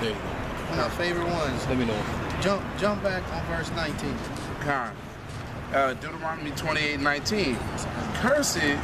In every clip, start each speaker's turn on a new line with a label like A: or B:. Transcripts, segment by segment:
A: One of my favorite ones.
B: Let me know.
A: Jump back on verse 19.
C: Deuteronomy 28:19. Cursed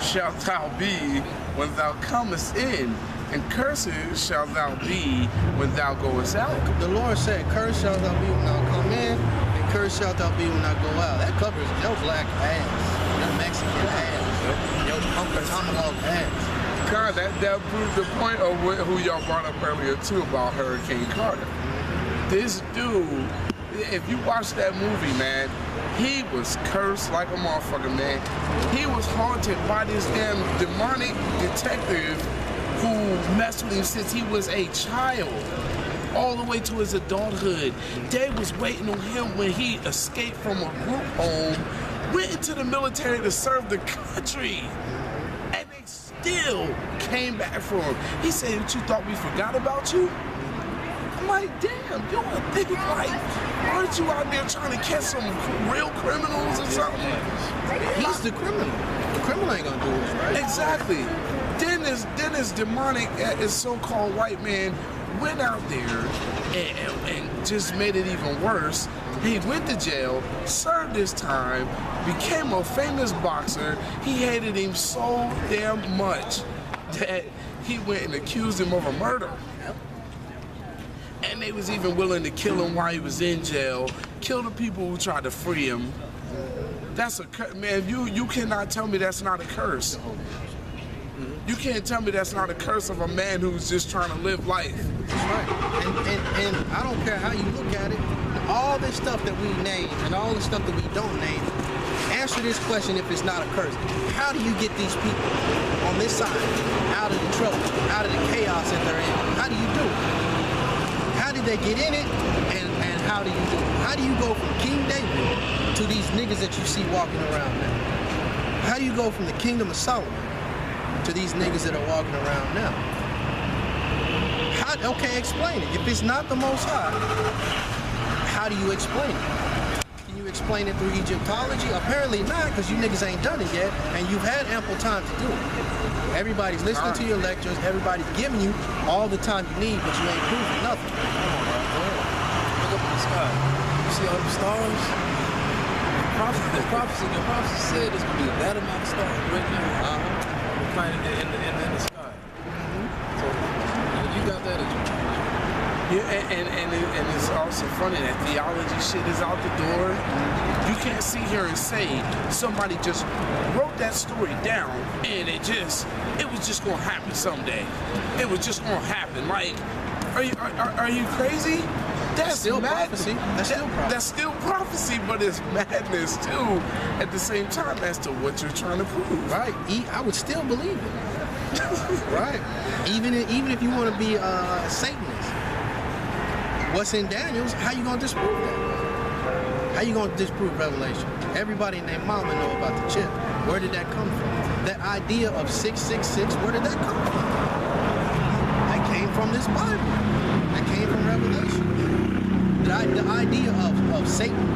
C: shalt thou be when thou comest in, and cursed shalt thou be when thou goest out.
A: The Lord said, cursed shalt thou be when thou come in, and cursed shalt thou be when thou go out. That covers your black ass, your Mexican ass, your Uncle Tomahawk ass.
C: God, that proved the point of who y'all brought up earlier too about Hurricane Carter. This dude, if you watch that movie, man, he was cursed like a motherfucker, man. He was haunted by this damn demonic detective who messed with him since he was a child, all the way to his adulthood. They was waiting on him when he escaped from a group home, went into the military to serve the country, and they still came back for him. He said, "What, you thought we forgot about you?" I'm like, damn, you would think like, aren't you out there trying to catch some real criminals or something?
A: He's the criminal. The criminal ain't gonna do it, right?
C: Exactly. Then this demonic, this so-called white man went out there and just made it even worse. He went to jail, served his time, became a famous boxer. He hated him so damn much that he went and accused him of a murder. And they was even willing to kill him while he was in jail, kill the people who tried to free him. That's a man. You cannot tell me that's not a curse. You can't tell me that's not a curse of a man who's just trying to live life.
A: That's right. And I don't care how you look at it. All this stuff that we name and all the stuff that we don't name, answer this question if it's not a curse. How do you get these people on this side out of the trouble, out of the chaos that they're in? How do you do it? How did they get in it, and how do you do it? How do you go from King David to these niggas that you see walking around now? How do you go from the kingdom of Solomon to these niggas that are walking around now? Okay, explain it. If it's not the Most High, how do you explain it? Can you explain it through Egyptology? Apparently not, because you niggas ain't done it yet, and you've had ample time to do it. Everybody's listening to your lectures, everybody's giving you all the time you need, but you ain't proving nothing.
B: Look up in the sky. You see all the stars? The prophecy said there's going to be that amount of stars right now. We're finding it in the sky. So, you got that as well.
C: Yeah, and it's also funny that theology shit is out the door. You can't sit here and say somebody just wrote that story down and it was just gonna happen someday. It was just gonna happen. Like, are you crazy? That's
A: still prophecy.
C: That's still prophecy, but it's madness too at the same time as to what you're trying to prove.
A: Right. I would still believe it. Right. Even if you want to be a Satanist. What's in Daniel's, how you gonna disprove that? How you gonna disprove Revelation? Everybody and their mama know about the chip. Where did that come from? That idea of 666, where did that come from? That came from this Bible. That came from Revelation. The idea of Satan,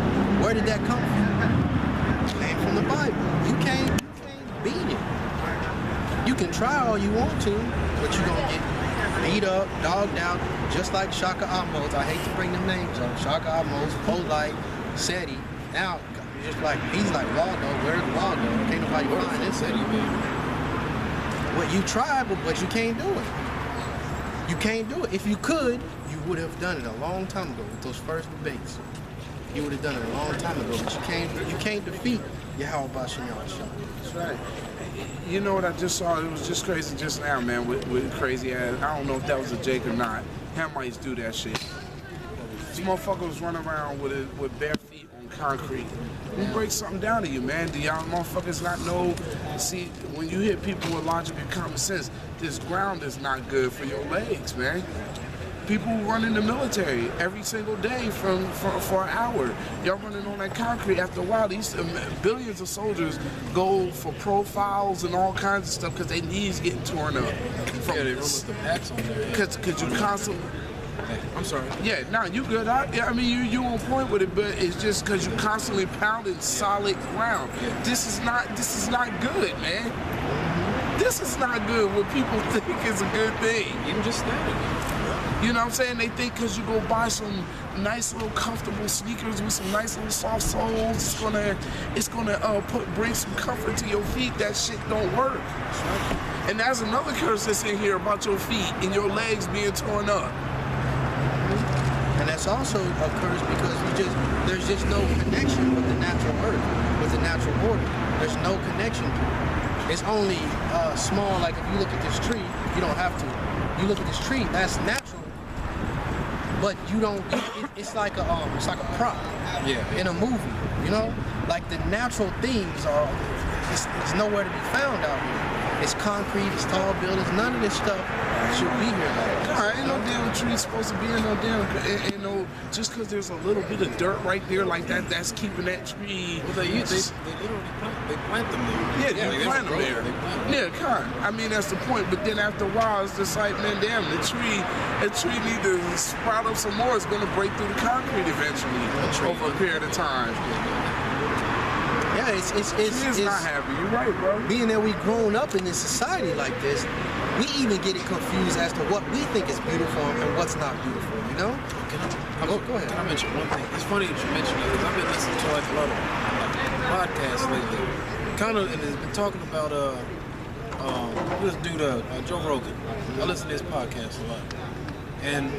A: where did that come from? It came from the Bible. You can't beat it. You can try all you want to, but you're gonna get beat up, dogged out, just like Shaka Amos. I hate to bring them names up. Shaka Amos, Polite, Seti. Now, just like he's like Waldo. Where's Waldo? Can't nobody find this Seti, man. Well, you tried, but you can't do it. You can't do it. If you could, you would have done it a long time ago with those first debates. You would have done it a long time ago, but you can't defeat Yahweh Bashem Yahshua.
C: That's right. You know what I just saw? It was just crazy just now, man, with crazy ass. I don't know if that was a Jake or not. Hamites do that shit. These motherfuckers run around with bare feet on concrete. Who breaks something down to you, man? Do y'all motherfuckers not know? See, when you hit people with logic and common sense, this ground is not good for your legs, man. People who run in the military every single day for an hour. Y'all running on that concrete. After a while, these billions of soldiers go for profiles and all kinds of stuff because their knees getting torn up.
B: Yeah, they run with the packs on there.
C: Because you constantly...
B: I'm sorry.
C: Yeah, nah, you good. I mean, you on point with it, but it's just because you constantly pounding solid ground.
B: Yeah.
C: This is not good, man. This is not good. What people think is a good thing.
B: Even just standing.
C: You know what I'm saying? They think because you go buy some nice little comfortable sneakers with some nice little soft soles, it's gonna bring some comfort to your feet. That shit don't work. And that's another curse that's in here about your feet and your legs being torn up.
A: And that's also a curse because there's just no connection with the natural earth, with the natural order. There's no connection to it. It's only small. Like if you look at this tree, you don't have to. You look at this tree, that's natural. But you don't. It's like a prop.
B: Yeah.
A: In a movie, you know, like the natural things are. It's nowhere to be found out here. It's concrete. It's tall buildings. None of this stuff should be here.
C: God, ain't no damn tree supposed to be in no damn. Ain't no just because there's a little bit of dirt right there like that. That's keeping that tree.
B: Well, they literally plant them there.
C: Yeah, they plant them there. Yeah, kind. I mean, that's the point. But then after a while, it's just like, man, damn, the tree need to sprout up some more. It's gonna break through the concrete eventually over a period of time.
A: Yeah, it's
C: not happy. You're right, bro.
A: Being that we've grown up in this society like this, we even get it confused as to what we think is beautiful and what's not beautiful. You know? Go ahead.
B: Can I mention one thing? It's funny that you mentioned it because I've been listening to like a lot of podcasts lately. Kind of, and it's been talking about this dude, Joe Rogan. I listen to his podcast a lot, and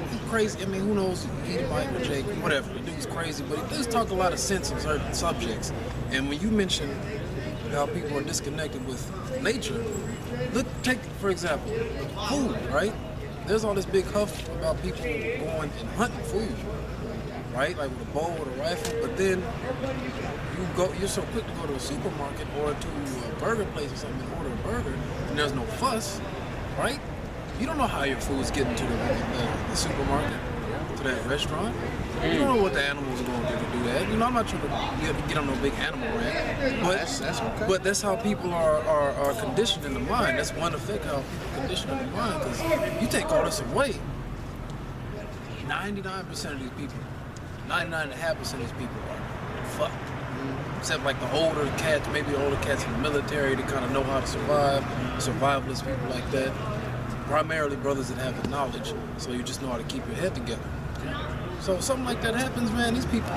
B: he's crazy. I mean, who knows? He might or Jake, whatever. The dude's crazy, but he does talk a lot of sense on certain subjects. And when you mention how people are disconnected with nature, take for example, food, right? There's all this big huff about people going and hunting food, right? Like with a bow or a rifle, but then you're so quick to go to a supermarket or to a burger place or something and order a burger, and there's no fuss, right? You don't know how your food's getting to the supermarket, to that restaurant. You don't know what the animals are going to do that. You know, I'm not trying to get on no big animal rant, but
A: that's okay.
B: But that's how people are conditioned in the mind. That's one effect how people condition in the mind. Because you take all this away, 99% of these people, 99.5% of these people are fucked. Except like the older cats, maybe the older cats in the military, they kind of know how to survive. Survivalists, people like that. Primarily brothers that have the knowledge, so you just know how to keep your head together. So if something like that happens, man, these people,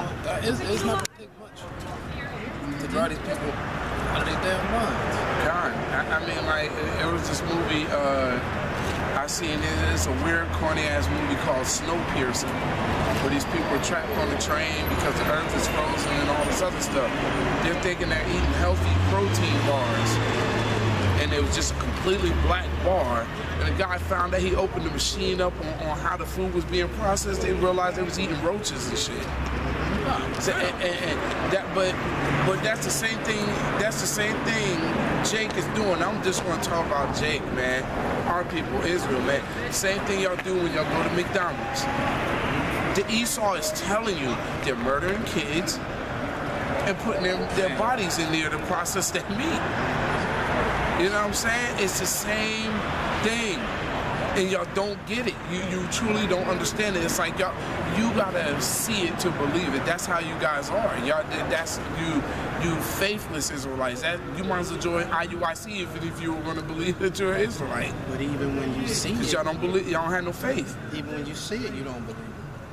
B: it's not gonna take much to drive these people out of their damn minds.
C: God, I mean, like, it was this movie, I seen it's a weird, corny-ass movie called Snowpiercer, where these people are trapped on the train because the earth is frozen and all this other stuff. They're thinking they're eating healthy protein bars, and it was just a completely black bar. And the guy found that he opened the machine up on how the food was being processed. They realized they was eating roaches and shit. So, but that's the same thing. That's the same thing Jake is doing. I'm just going to talk about Jake, man. Our people, Israel, man. Same thing y'all do when y'all go to McDonald's. The Esau is telling you they're murdering kids and putting their bodies in there to process that meat. You know what I'm saying? It's the same thing, and y'all don't get it. You truly don't understand it. It's like y'all, you gotta see it to believe it. That's how you guys are. Y'all, that's you faithless Israelites. That you might as well join IUIC even if you were gonna believe that you're an Israelite.
A: But even when you see it,
C: y'all don't believe. Y'all don't have no faith.
A: Even when you see it, you don't believe it.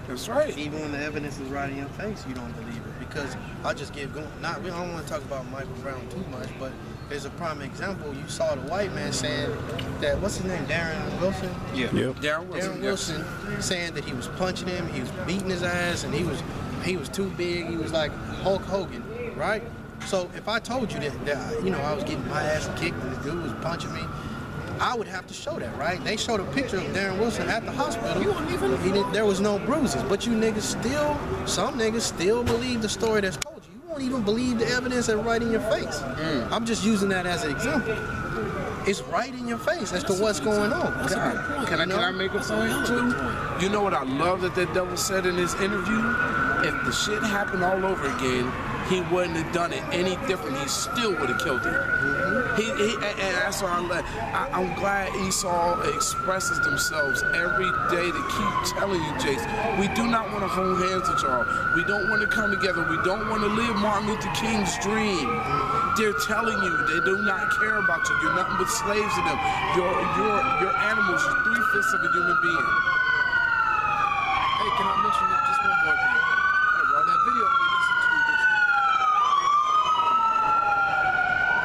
C: That's right.
A: Even when the evidence is right in your face, you don't believe it. Because I'll just give going. I don't want to talk about Michael Brown too much, but there's a prime example. You saw the white man saying that, what's his name, Darren Wilson?
C: Yeah. Yep.
A: Darren Wilson saying that he was punching him, he was beating his ass, and he was too big. He was like Hulk Hogan, right? So if I told you that I was getting my ass kicked and the dude was punching me, I would have to show that, right? They showed a picture of Darren Wilson at the hospital. There was no bruises, but some niggas still believe the story that's told you. You won't even believe the evidence that's right in your face. I'm just using that as an example. It's right in your face as to what's going on.
C: Can I make a point too? You know what I love that devil said in his interview? If the shit happened all over again, he wouldn't have done it any different. He still would have killed him. And that's why I'm glad Esau expresses themselves every day to keep telling you, Jace, we do not want to hold hands with y'all. We don't want to come together. We don't want to live Martin Luther King's dream. They're telling you they do not care about you. You're nothing but slaves to them. Your animals are 3/5 of a human being.
B: mention just one more thing. That video we listened to,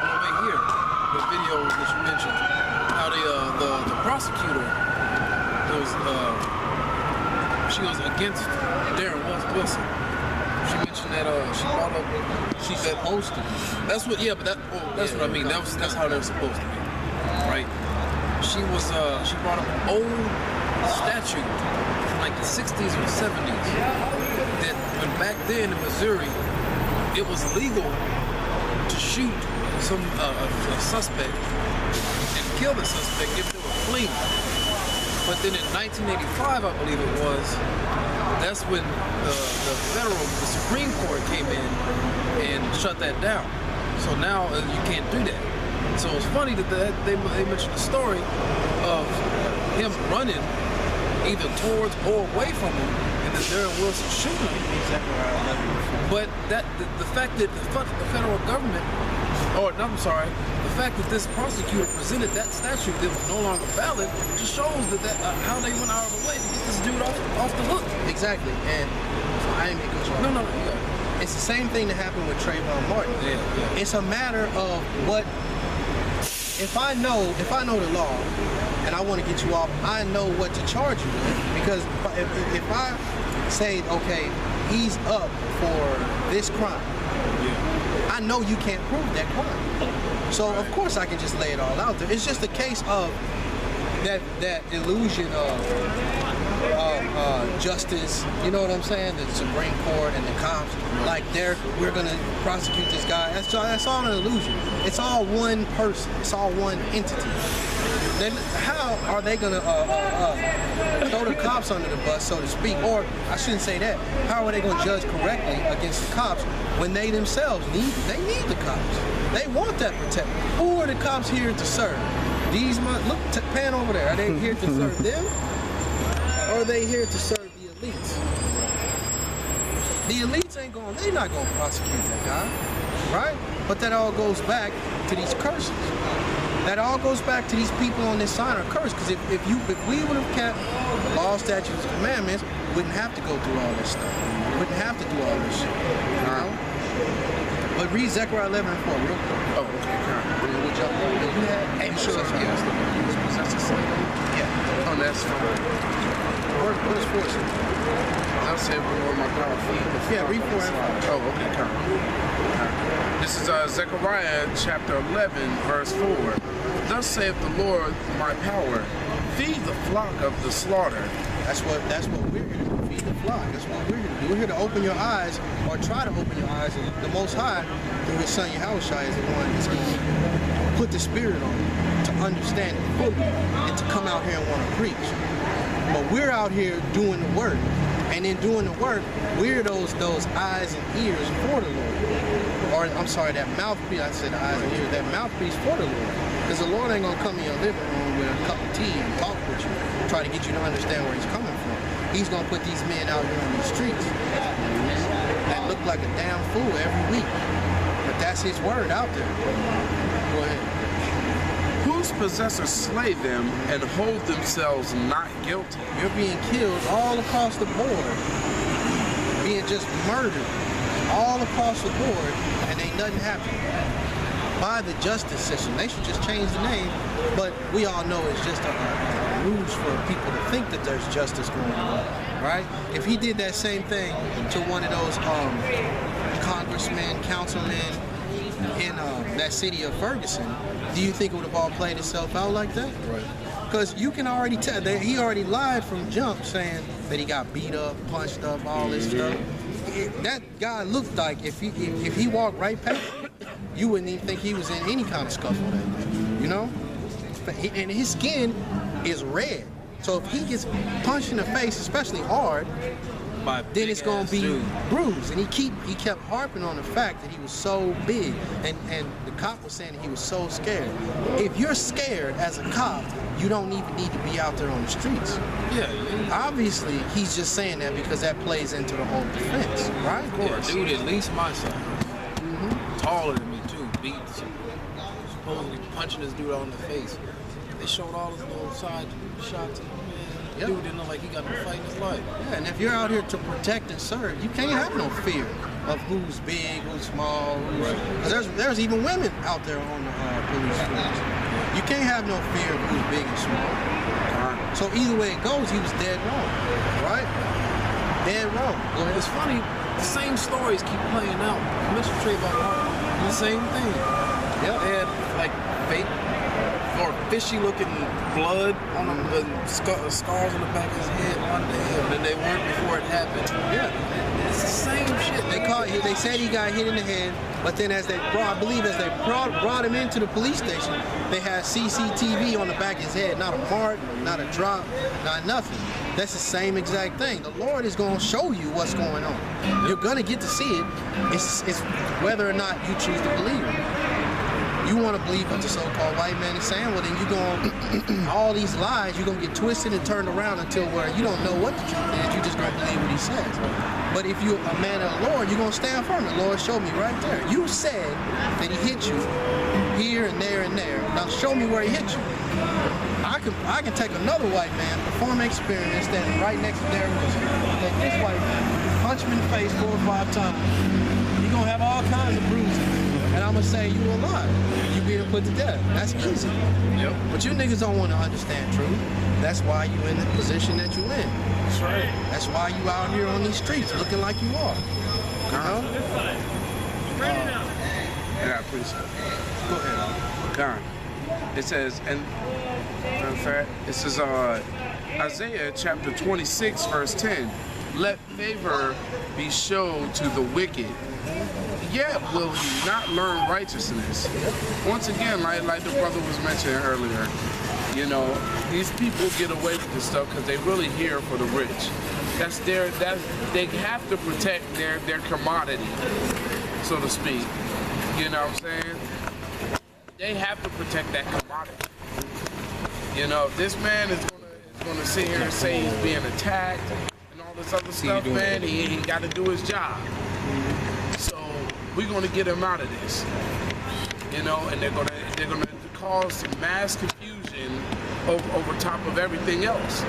B: over here, the video that you mentioned, how the prosecutor she was against Darren Wilson. She mentioned that she brought up she's supposed to be. That's what that's what I mean. That's how they're supposed to be, right? She brought up an old statute from like the 60s or 70s that when back then in Missouri it was legal to shoot a suspect and kill the suspect if they were fleeing. But then in 1985, I believe it was, that's when the Supreme Court came in and shut that down. So now you can't do that. So it's funny that they mentioned the story of him running either towards or away from him, and then Darren Wilson shooting him. But the fact that the federal government, the fact that this prosecutor presented that statute that was no longer valid just shows that how they went out of the way to get this dude off the hook.
A: Exactly, and I ain't making sure.
B: No.
A: It's the same thing that happened with Trayvon Martin.
B: Yeah.
A: It's a matter of what. If I know the law and I want to get you off, I know what to charge you with. Because if I say, okay, he's up for this crime, I know you can't prove that crime. So of course I can just lay it all out there. It's just a case of that illusion of justice. You know what I'm saying? The Supreme Court and the cops, like we're gonna prosecute this guy. That's all an illusion. It's all one person. It's all one entity. Then how are they gonna throw the cops under the bus, so to speak? Or I shouldn't say that. How are they gonna judge correctly against the cops when they themselves need the cops? They want that protection. Who are the cops here to serve? These look, pan over there. Are they here to serve them? Or are they here to serve the elites? The elites they're not gonna prosecute that guy, right? But that all goes back to these curses. That all goes back to these people on this side are cursed. Because if we would have kept the law, statutes, and commandments, we wouldn't have to go through all this stuff. We wouldn't have to do all this shit. You know? But read Zechariah 11 and 4 real quick.
C: Oh, okay,
A: Would you have?
C: you sure? Yes. That's a slave.
A: Yeah.
C: Oh, that's fine.
A: What is 4 say?
C: I'll say with my power feet.
A: Yeah, read 4 and 5.
C: Oh, okay, come. This is Zechariah chapter 11, verse 4. Thus saith the Lord, my power, feed the flock of the slaughter. That's what we're here to do, feed the flock. That's what we're here to do. We're here to open your eyes, or try to open your eyes. The Most High, through His Son Yahushua, is the one that's going to put the Spirit on you to understand it fully and to come out here and want to preach. But we're out here doing the work. And in doing the work, we're those eyes and ears for the Lord. Or, I'm sorry, that mouthpiece, I said eyes and ears, that mouthpiece for the Lord. Because the Lord ain't going to come in your living room with a cup of tea and talk with you, try to get you to understand where He's coming from. He's going to put these men out here on these streets that look like a damn fool every week. But that's His word out there. Go ahead. Whose possessors slay them and hold themselves not guilty? You're being killed all across the board. Being just murdered all across the board, and ain't nothing happening. By the justice system. They should just change the name, but we all know it's just a ruse for people to think that there's justice going on, right? If he did that same thing to one of those congressmen, councilmen in that city of Ferguson, do you think it would have all played itself out like that? Right. Because you can already tell that he already lied from jump, saying that he got beat up, punched up, all this stuff. That guy looked like if he walked right past you, you wouldn't even think he was in any kind of scuffle that day, you know? And his skin is red. So if he gets punched in the face, especially hard, then it's gonna be bruised. And he kept harping on the fact that he was so big, and the cop was saying that he was so scared. If you're scared as a cop, you don't even need to be out there on the streets. Yeah. Obviously, he's just saying that because that plays into the whole defense, right? Of course.
B: Yeah, dude, at least my size. Taller than me too, beat supposedly punching this dude on the face. They showed all his little side shots of him, man.
A: Yep.
B: Dude didn't look like he got in a fight in his life.
A: Yeah, and if you're out here to protect and serve, you can't have no fear of who's big, who's small. Because there's even women out there on the police force. You can't have no fear of who's big and small. So either way it goes, he was dead wrong, right? Dead wrong. Go ahead.
B: It's funny, the same stories keep playing out. Mr. Trayvon Martin, the same thing.
A: Yep.
B: They had like fake or fishy looking blood on him, and scars on the back of his head one day, and then they weren't before it happened.
A: Yeah.
B: It's the same shit.
A: They said he got hit in the head, but then as they brought him into the police station, they had CCTV on the back of his head, not a mark, not a drop, not nothing. That's the same exact thing. The Lord is going to show you what's going on. You're going to get to see it. It's whether or not you choose to believe it. You want to believe what the so-called white man is saying, well then you're going, all these lies, you're going to get twisted and turned around until where you don't know what the truth is, you're just going to believe what he says. But if you're a man of the Lord, you're going to stand firm. The Lord showed me right there. You said that he hit you here and there and there. Now show me where he hit you. I can take another white man, perform experience, standing right next to there, take this white man, punch him in the face 4 or 5 times. You're going to have all kinds of bruises. And I'm going to say you a lie. You being put to death. That's easy.
B: Yep.
A: But you niggas don't want to understand truth. That's why you in the position that you in.
B: That's right.
A: That's why you out here on these streets looking like you are. You know?
C: Yeah, I appreciate it.
A: Go ahead.
C: Con. It says, and in fact, it says Isaiah chapter 26, verse 10. Let favor be shown to the wicked. Yet will he not learn righteousness. Once again, like the brother was mentioning earlier, you know, these people get away with this stuff because they really here for the rich. They have to protect their commodity, so to speak. You know what I'm saying? They have to protect that commodity. You know, if this man is gonna sit here and say he's being attacked and all this other stuff, man, he got to do his job. So we're gonna get him out of this. You know, and they're gonna cause some mass confusion over top of everything else.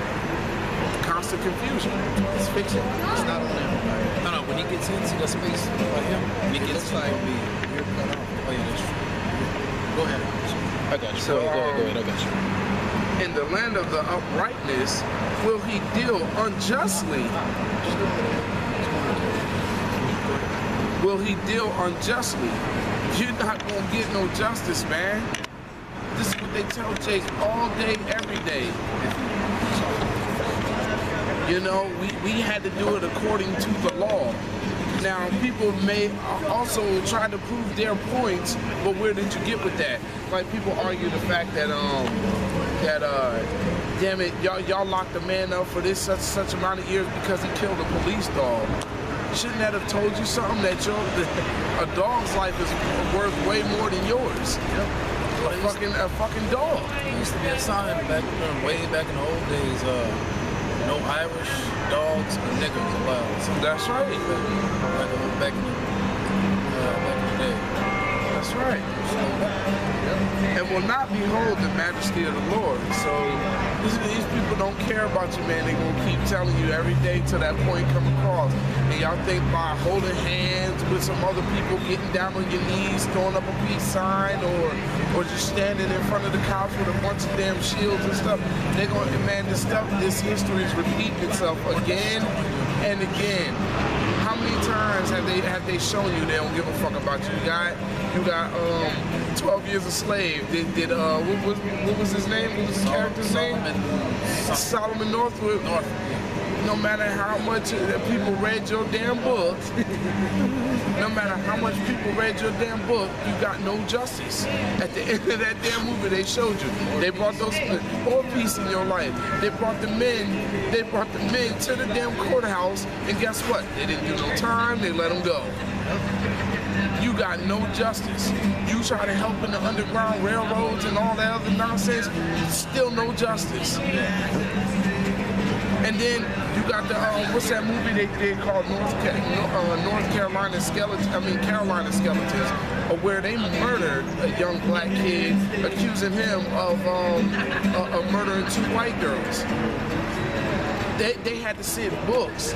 C: Constant confusion.
A: It's fiction. It's not on everybody.
B: No, when he gets into the space like him, when he gets
A: like
B: to be.
A: you're cut off.
B: Oh yeah, that's true. Go ahead. I got you.
C: So,
B: go ahead. I got you.
C: In the land of the uprightness, will he deal unjustly? Will he deal unjustly? You're not gonna get no justice, man. This is what they tell Jake all day, every day. You know, we had to do it according to the law. Now, people may also try to prove their points, but where did you get with that? Like, people argue the fact that, damn it, y'all locked a man up for this such amount of years because he killed a police dog. Shouldn't that have told you something that a dog's life is worth way more than yours? Yep. A fucking dog.
B: There used to be a sign way back in the old days, no Irish dogs or niggers allowed. So
C: that's right.
B: Back in the day.
C: That's right. And will not behold the majesty of the Lord. So these people don't care about you, man. They're going to keep telling you every day till that point come across. And y'all think by holding hands with some other people, getting down on your knees, throwing up a peace sign, or just standing in front of the cops with a bunch of damn shields and stuff, they're going to, man, this history is repeating itself again and again. How many times have they shown you they don't give a fuck about you? You got 12 Years a Slave. What was his name? What was his character's name? Solomon Northwood. No matter how much people read your damn book, no matter how much people read your damn book, you got no justice. At the end of that damn movie, they showed you. They brought those all peace in your life. They brought the men to the damn courthouse, and guess what? They didn't do no time. They let them go. You got no justice. You try to help in the Underground Railroads and all that other nonsense, still no justice. And then you got the what's that movie they did called Carolina Skeletons, where they murdered a young black kid, accusing him of murdering 2 white girls. they had to send books